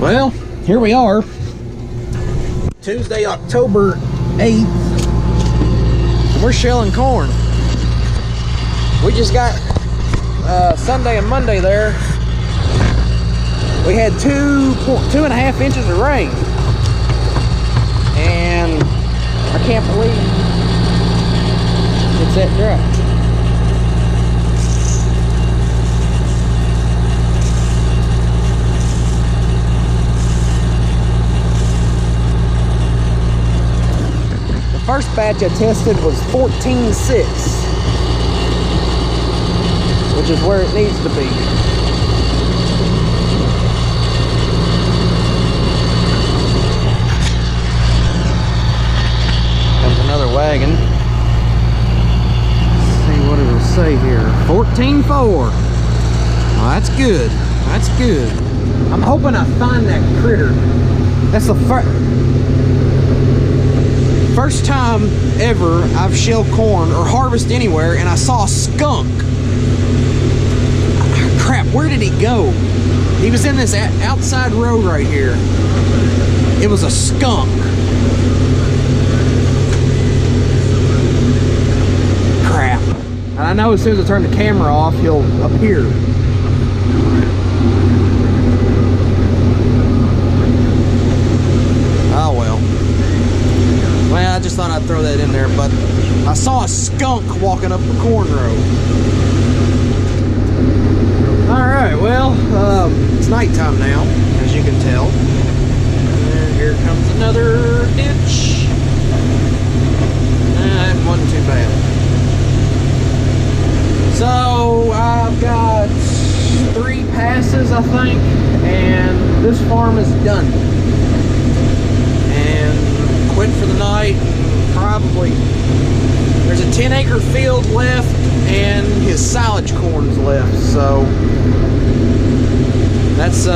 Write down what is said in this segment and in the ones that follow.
Well, here we are. Tuesday, October 8th. We're shelling corn. We just got Sunday and Monday there. We had 2.5 inches of rain. And I can't believe it's that dry. First batch I tested was 14.6, which is where it needs to be. Comes another wagon. Let's see what it'll say here. 14.4. Well, that's good. That's good. I'm hoping I find that critter. That's the first time ever I've shelled corn or harvest anywhere and I saw a skunk. Crap, where did he go? He was in this outside road right here. It was a skunk. Crap. And I know as soon as I turn the camera off, he'll appear. Oh well. Well, I just thought I'd throw that in there, but I saw a skunk walking up the corn row. Alright, well, it's nighttime now, as you can tell. And here comes another ditch. That wasn't too bad. So, I've got 3 passes, I think, and this farm is done. Quit for the night. Probably there's a 10-acre field left and his silage corn's left, so that's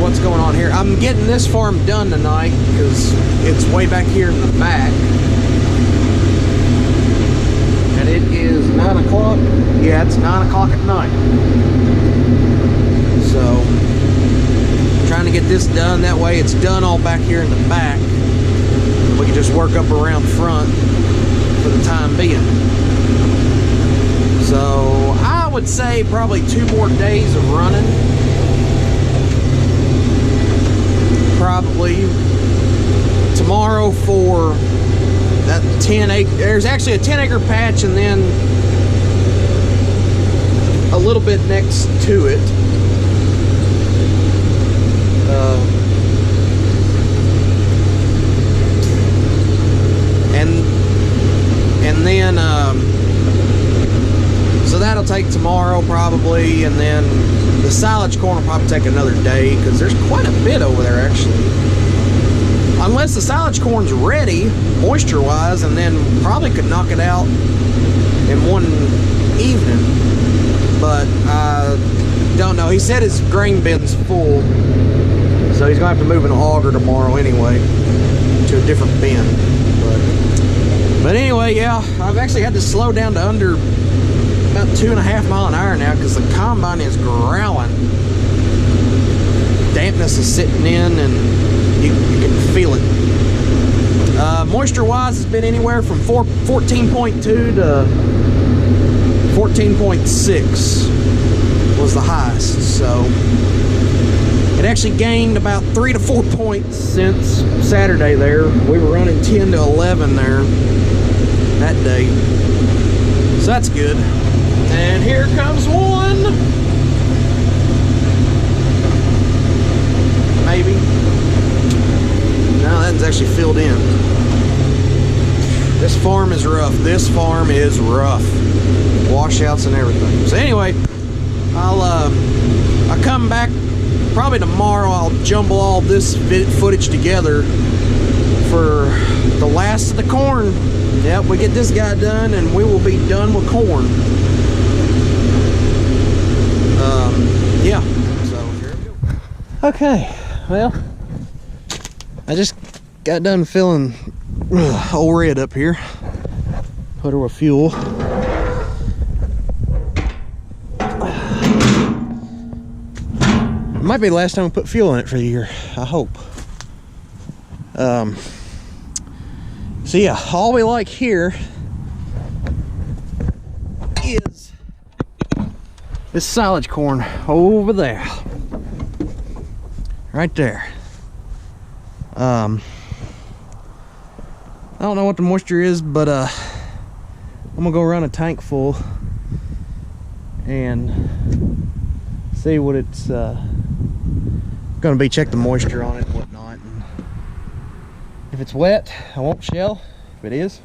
what's going on here. I'm getting this farm done tonight because it's way back here in the back, and it is 9 o'clock. Yeah, it's 9 o'clock at night, so I'm trying to get this done. That way it's done all back here in the back. We can just work up around front for the time being. So I would say probably 2 more days of running. Probably tomorrow for that 10-acre. There's actually a 10-acre patch and then a little bit next to it. And then, so that'll take tomorrow probably, and then the silage corn will probably take another day because there's quite a bit over there actually. Unless the silage corn's ready, moisture-wise, and then probably could knock it out in one evening. But I don't know. He said his grain bin's full, so he's gonna have to move an auger tomorrow anyway to a different bin. But anyway, yeah, I've actually had to slow down to under about 2.5 miles an hour now because the combine is growling. Dampness is sitting in and you can feel it. Moisture-wise, it's been anywhere from 14.2 to 14.6 was the highest. So it actually gained about 3 to 4 points since Saturday there. We were running 10 to 11 there that day. So that's good. And here comes one. Maybe. No, that's actually filled in. This farm is rough. This farm is rough. Washouts and everything. So anyway, I'll come back probably tomorrow. I'll jumble all this footage together for the last of the corn. Yep, we get this guy done and we will be done with corn. Yeah, so here we go. Okay, well, I just got done filling old red up here. Put her with fuel. Might be the last time we put fuel in it for the year, I hope. So yeah, all we like here is this silage corn over there. Right there. I don't know what the moisture is, but I'm gonna go run a tank full and see what it's gonna be. Check the moisture on it and whatnot. And if it's wet, I won't shell. If it is,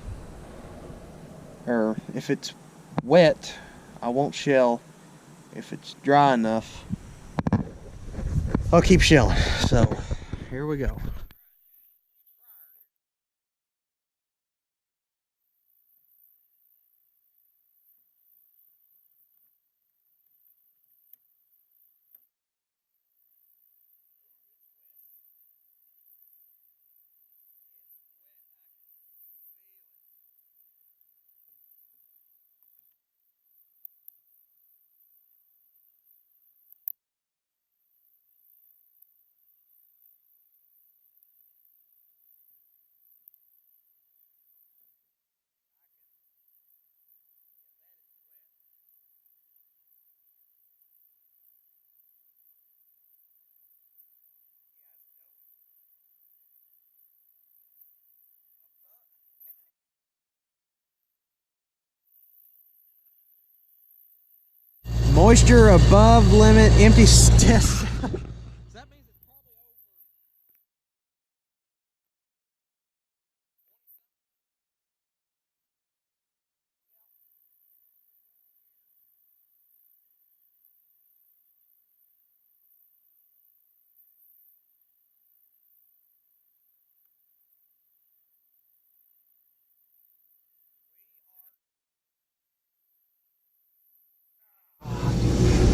or if it's wet, I won't shell. If it's dry enough, I'll keep shelling. So here we go. Moisture above limit, empty test.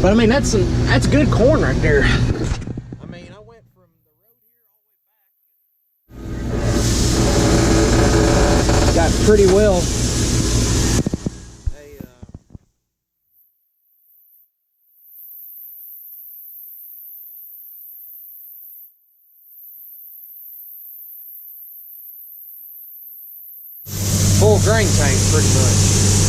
But I mean, that's good corn right there. I mean, I went from the road here all the way back. Got pretty well. Full grain tank, pretty much.